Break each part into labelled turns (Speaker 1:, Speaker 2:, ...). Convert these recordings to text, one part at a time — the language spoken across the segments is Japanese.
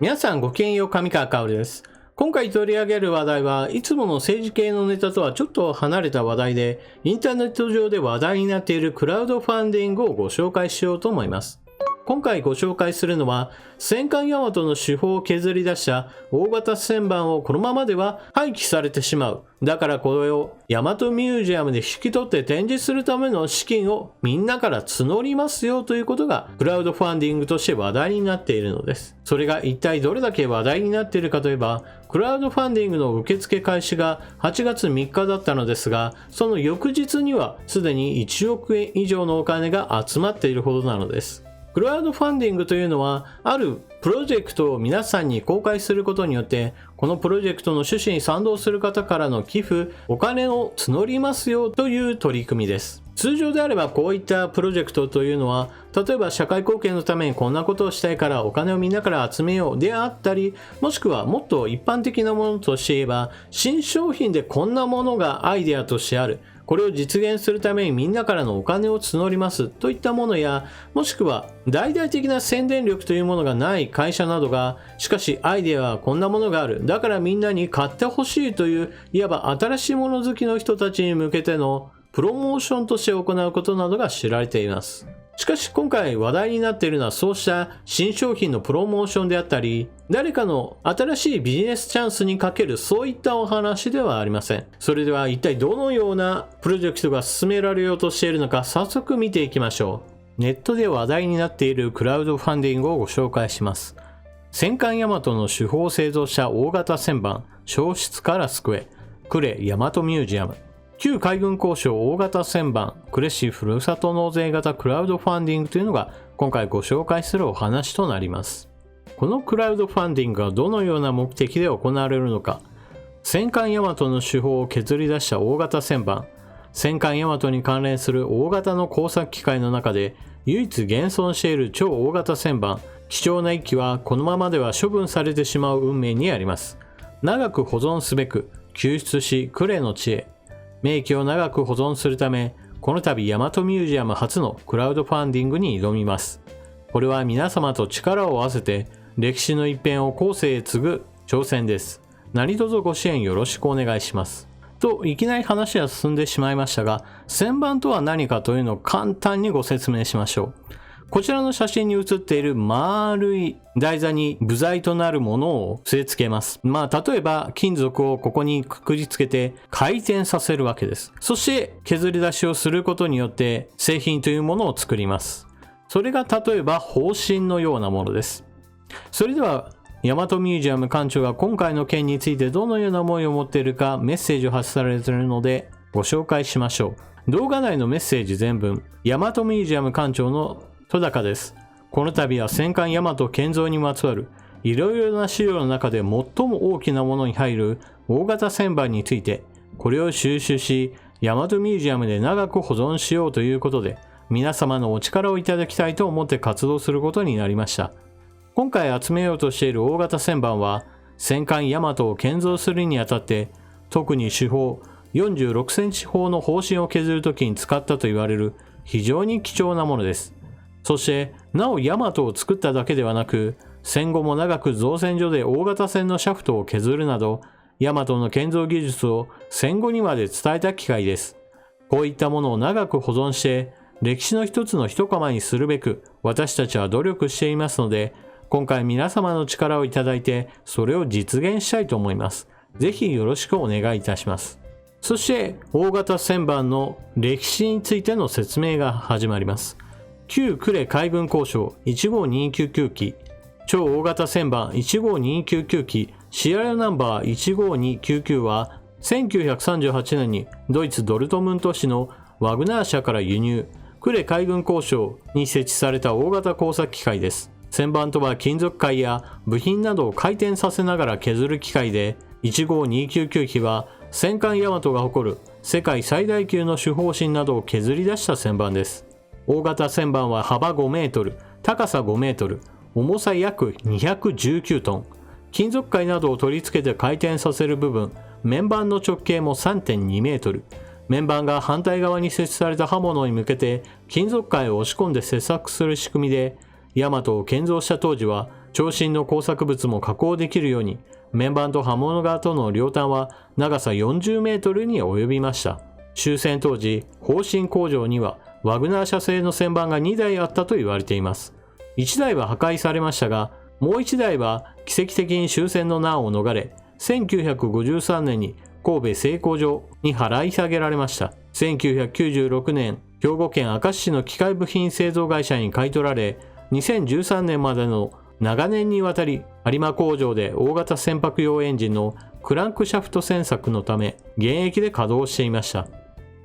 Speaker 1: 皆さんごきげんよう、上川薫です。今回取り上げる話題はいつもの政治系のネタとはちょっと離れた話題で、インターネット上で話題になっているクラウドファンディングをご紹介しようと思います。今回ご紹介するのは、戦艦大和の手法を削り出した大型旋盤をこのままでは廃棄されてしまう。だからこれを大和ミュージアムで引き取って展示するための資金をみんなから募りますよということがクラウドファンディングとして話題になっているのです。それが一体どれだけ話題になっているかといえば、クラウドファンディングの受付開始が8月3日だったのですが、その翌日にはすでに1億円以上のお金が集まっているほどなのです。クラウドファンディングというのは、あるプロジェクトを皆さんに公開することによって、このプロジェクトの趣旨に賛同する方からの寄付、お金を募りますよという取り組みです。通常であればこういったプロジェクトというのは、例えば社会貢献のためにこんなことをしたいからお金をみんなから集めようであったり、もしくはもっと一般的なものとして言えば、新商品でこんなものがアイデアとしてある。これを実現するためにみんなからのお金を募りますといったものや、もしくは大々的な宣伝力というものがない会社などが、しかしアイデアはこんなものがある。だからみんなに買ってほしいという、いわば新しいもの好きの人たちに向けてのプロモーションとして行うことなどが知られています。しかし今回話題になっているのはそうした新商品のプロモーションであったり、誰かの新しいビジネスチャンスにかけるそういったお話ではありません。それでは一体どのようなプロジェクトが進められようとしているのか早速見ていきましょう。ネットで話題になっているクラウドファンディングをご紹介します。戦艦大和の手法を製造した大型旋盤、消失から救え、呉大和ミュージアム。旧海軍交渉大型旋盤呉市ふるさと納税型クラウドファンディングというのが今回ご紹介するお話となります。このクラウドファンディングがどのような目的で行われるのか。戦艦大和の手法を削り出した大型旋盤、戦艦大和に関連する大型の工作機械の中で唯一現存している超大型旋盤、貴重な一機はこのままでは処分されてしまう運命にあります。長く保存すべく救出し呉の地へ。名機を長く保存するため、この度大和ミュージアム初のクラウドファンディングに挑みます。これは皆様と力を合わせて歴史の一片を後世へ継ぐ挑戦です。何卒ご支援よろしくお願いします。と、いきなり話は進んでしまいましたが、旋盤とは何かというのを簡単にご説明しましょう。こちらの写真に写っている丸い台座に部材となるものを据え付けます。例えば金属をここにくくりつけて回転させるわけです。そして削り出しをすることによって製品というものを作ります。それが例えば方針のようなものです。それでは大和ミュージアム館長が今回の件についてどのような思いを持っているかメッセージを発されているのでご紹介しましょう。動画内のメッセージ全文、大和ミュージアム館長の戸高です。この度は戦艦大和建造にまつわるいろいろな資料の中で最も大きなものに入る大型旋盤について、これを収集し大和ミュージアムで長く保存しようということで、皆様のお力をいただきたいと思って活動することになりました。今回集めようとしている大型旋盤は、戦艦大和を建造するにあたって、特に手法46センチ砲の砲身を削るときに使ったと言われる非常に貴重なものです。そして、なお大和を作っただけではなく、戦後も長く造船所で大型船のシャフトを削るなど、大和の建造技術を戦後にまで伝えた機械です。こういったものを長く保存して、歴史の一つの一コマにするべく、私たちは努力していますので、今回皆様の力をいただいて、それを実現したいと思います。ぜひよろしくお願いいたします。そして、大型旋盤の歴史についての説明が始まります。旧呉海軍工廠15299機、超大型旋盤15299機、シリアルナンバー15299は、1938年にドイツドルトムント市のワグナー社から輸入、呉海軍工廠に設置された大型工作機械です。旋盤とは金属塊や部品などを回転させながら削る機械で、15299機は戦艦大和が誇る世界最大級の手法身などを削り出した旋盤です。大型旋盤は幅5メートル、高さ5メートル、重さ約219トン。金属塊などを取り付けて回転させる部分、面板の直径も 3.2 メートル。面板が反対側に設置された刃物に向けて金属塊を押し込んで切削する仕組みで、大和を建造した当時は長身の工作物も加工できるように、面板と刃物側との両端は長さ40メートルに及びました。終戦当時、砲身工場にはワグナー社製の旋盤が2台あったと言われています。1台は破壊されましたが、もう1台は奇跡的に終戦の難を逃れ、1953年に神戸製鋼所に払い下げられました。1996年、兵庫県明石市の機械部品製造会社に買い取られ、2013年までの長年にわたり有馬工場で大型船舶用エンジンのクランクシャフト製作のため現役で稼働していました。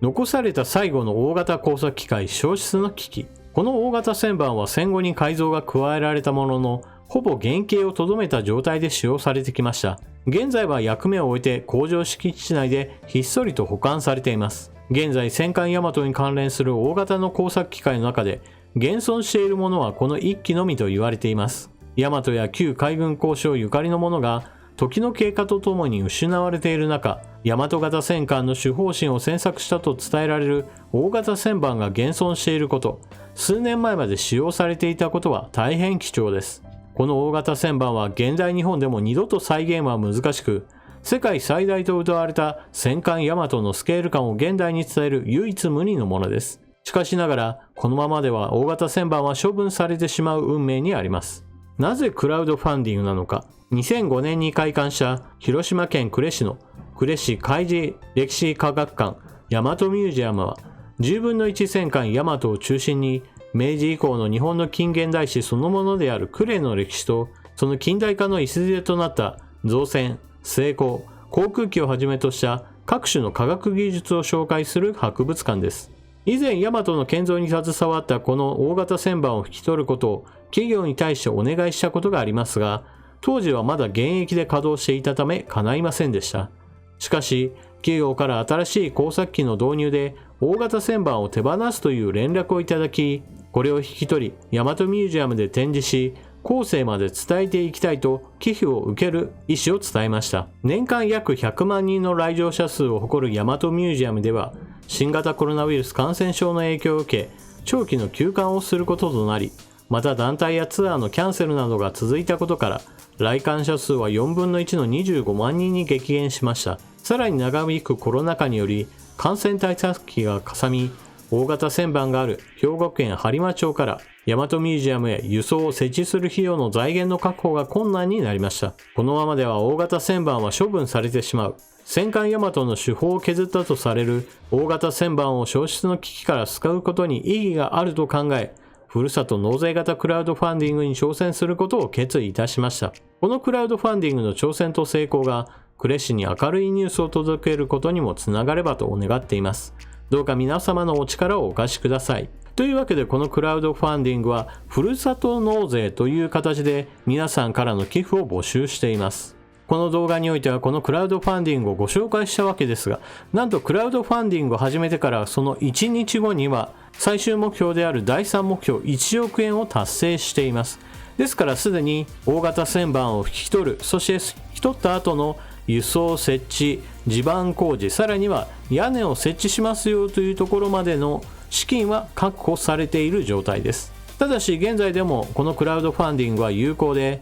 Speaker 1: 残された最後の大型工作機械消失の危機。この大型旋盤は戦後に改造が加えられたものの、ほぼ原型をとどめた状態で使用されてきました。現在は役目を終えて工場敷地内でひっそりと保管されています。現在戦艦大和に関連する大型の工作機械の中で現存しているものはこの1機のみと言われています。大和や旧海軍工廠ゆかりのものが時の経過とともに失われている中、大和型戦艦の主砲身を製作したと伝えられる大型旋盤が現存していること、数年前まで使用されていたことは大変貴重です。この大型旋盤は現代日本でも二度と再現は難しく、世界最大と謳われた戦艦大和のスケール感を現代に伝える唯一無二のものです。しかしながら、このままでは大型旋盤は処分されてしまう運命にあります。なぜクラウドファンディングなのか。2005年に開館した広島県呉市の呉市海事歴史科学館大和ミュージアムは、10分の1戦艦大和を中心に明治以降の日本の近現代史そのものである呉の歴史と、その近代化の礎となった造船、成功、航空機をはじめとした各種の科学技術を紹介する博物館です。以前大和の建造に携わったこの大型旋盤を引き取ることを企業に対してお願いしたことがありますが、当時はまだ現役で稼働していたため叶いませんでした。しかし、企業から新しい工作機の導入で大型旋盤を手放すという連絡をいただき、これを引き取り、大和ミュージアムで展示し、後世まで伝えていきたいと寄付を受ける意思を伝えました。年間約100万人の来場者数を誇る大和ミュージアムでは、新型コロナウイルス感染症の影響を受け、長期の休館をすることとなり、また団体やツアーのキャンセルなどが続いたことから、来館者数は4分の1の25万人に激減しました。さらに長引くコロナ禍により、感染対策費がかさみ、大型旋盤がある兵庫県播磨町から大和ミュージアムへ輸送を設置する費用の財源の確保が困難になりました。このままでは大型旋盤は処分されてしまう。戦艦大和の手法を削ったとされる大型旋盤を消失の危機から救うことに意義があると考え、ふるさと納税型クラウドファンディングに挑戦することを決意いたしました。このクラウドファンディングの挑戦と成功が呉市に明るいニュースを届けることにもつながればと願っています。どうか皆様のお力をお貸しください。というわけでこのクラウドファンディングはふるさと納税という形で皆さんからの寄付を募集しています。この動画においてはこのクラウドファンディングをご紹介したわけですが、なんとクラウドファンディングを始めてからその1日後には最終目標である第3目標1億円を達成しています。ですからすでに大型旋盤を引き取る、そして引き取った後の輸送設置、地盤工事、さらには屋根を設置しますよというところまでの資金は確保されている状態です。ただし現在でもこのクラウドファンディングは有効で、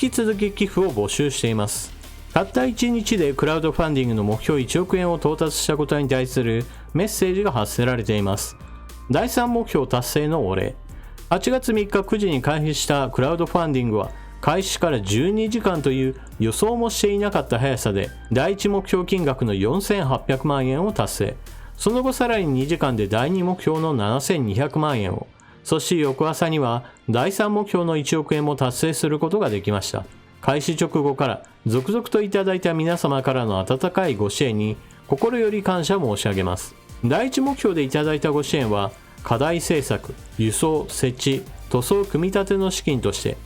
Speaker 1: 引き続き寄付を募集しています。たった1日でクラウドファンディングの目標1億円を到達したことに対するメッセージが発せられています。第3目標達成のお礼。8月3日9時に開始したクラウドファンディングは開始から12時間という予想もしていなかった速さで第1目標金額の4800万円を達成。その後さらに2時間で第2目標の7200万円を、そして翌朝には第3目標の1億円も達成することができました。開始直後から続々といただいた皆様からの温かいご支援に心より感謝申し上げます。第1目標でいただいたご支援は課題制作、輸送、設置、塗装組み立ての資金として、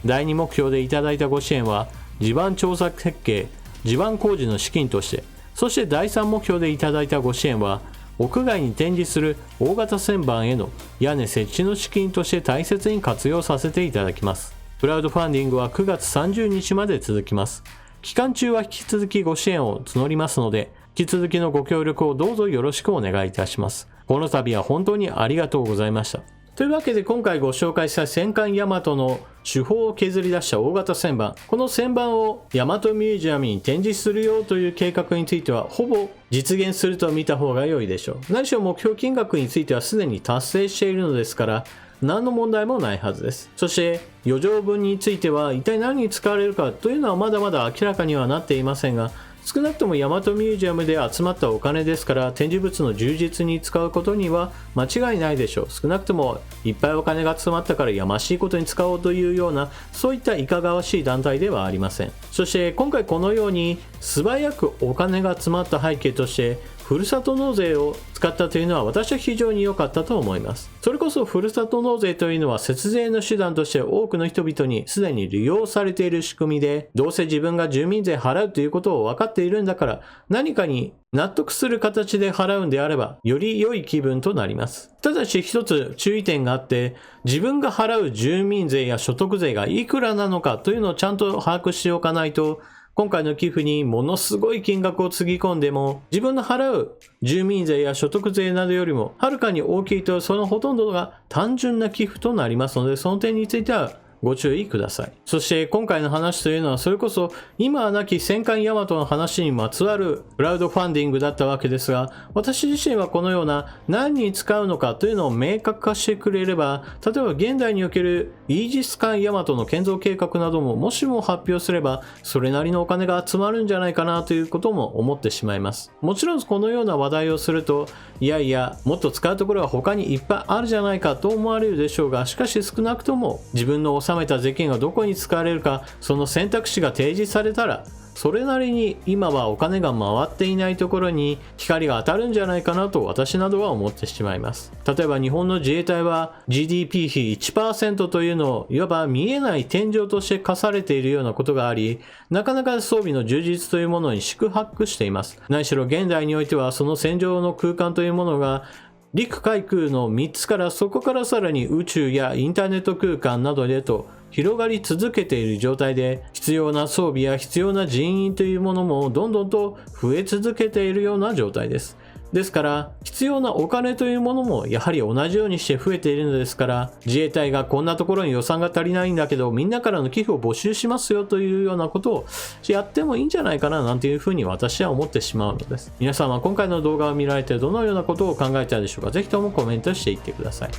Speaker 1: 第2目標でいただいたご支援は地盤調査設計、地盤工事の資金として、そして第3目標でいただいたご支援は屋外に展示する大型旋盤への屋根設置の資金として大切に活用させていただきます。クラウドファンディングは9月30日まで続きます。期間中は引き続きご支援を募りますので、引き続きのご協力をどうぞよろしくお願いいたします。この度は本当にありがとうございました。というわけで今回ご紹介した戦艦大和の手法を削り出した大型旋盤。この旋盤を大和ミュージアムに展示するよという計画については、ほぼ実現すると見た方が良いでしょう。何しろ目標金額についてはすでに達成しているのですから、何の問題もないはずです。そして余剰分については一体何に使われるかというのはまだまだ明らかにはなっていませんが、少なくとも大和ミュージアムで集まったお金ですから展示物の充実に使うことには間違いないでしょう。少なくともいっぱいお金が詰まったからやましいことに使おうというようなそういったいかがわしい団体ではありません。そして今回このように素早くお金が詰まった背景としてふるさと納税を使ったというのは私は非常に良かったと思います。それこそふるさと納税というのは節税の手段として多くの人々にすでに利用されている仕組みで、どうせ自分が住民税払うということを分かっているんだから何かに納得する形で払うんであればより良い気分となります。ただし一つ注意点があって、自分が払う住民税や所得税がいくらなのかというのをちゃんと把握しておかないと、今回の寄付にものすごい金額をつぎ込んでも自分の払う住民税や所得税などよりもはるかに大きいと、そのほとんどが単純な寄付となりますので、その点についてはご注意ください。そして今回の話というのはそれこそ今はなき戦艦大和の話にまつわるクラウドファンディングだったわけですが、私自身はこのような何に使うのかというのを明確化してくれれば、例えば現代におけるイージス艦大和の建造計画などももしも発表すればそれなりのお金が集まるんじゃないかなということも思ってしまいます。もちろんこのような話題をすると、いやいやもっと使うところは他にいっぱいあるじゃないかと思われるでしょうが、しかし少なくとも自分の納めた税金がどこに使われるか、その選択肢が提示されたらそれなりに今はお金が回っていないところに光が当たるんじゃないかなと私などは思ってしまいます。例えば日本の自衛隊は GDP 比 1% というのをいわば見えない天井として課されているようなことがあり、なかなか装備の充実というものに四苦八苦しています。何しろ現代においてはその戦場の空間というものが陸海空の3つからそこからさらに宇宙やインターネット空間などへと広がり続けている状態で、必要な装備や必要な人員というものもどんどんと増え続けているような状態です。ですから必要なお金というものもやはり同じようにして増えているのですから、自衛隊がこんなところに予算が足りないんだけどみんなからの寄付を募集しますよというようなことをやってもいいんじゃないかななんていうふうに私は思ってしまうのです。皆さんは今回の動画を見られてどのようなことを考えたでしょうか。ぜひともコメントしていってください。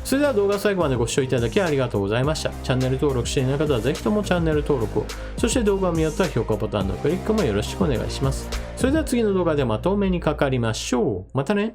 Speaker 1: それでは動画最後までご視聴いただきありがとうございました。チャンネル登録していない方はぜひともチャンネル登録を、そして動画を見よったら評価ボタンのクリックもよろしくお願いします。それでは次の動画でまたお目にかかりましょう。またね。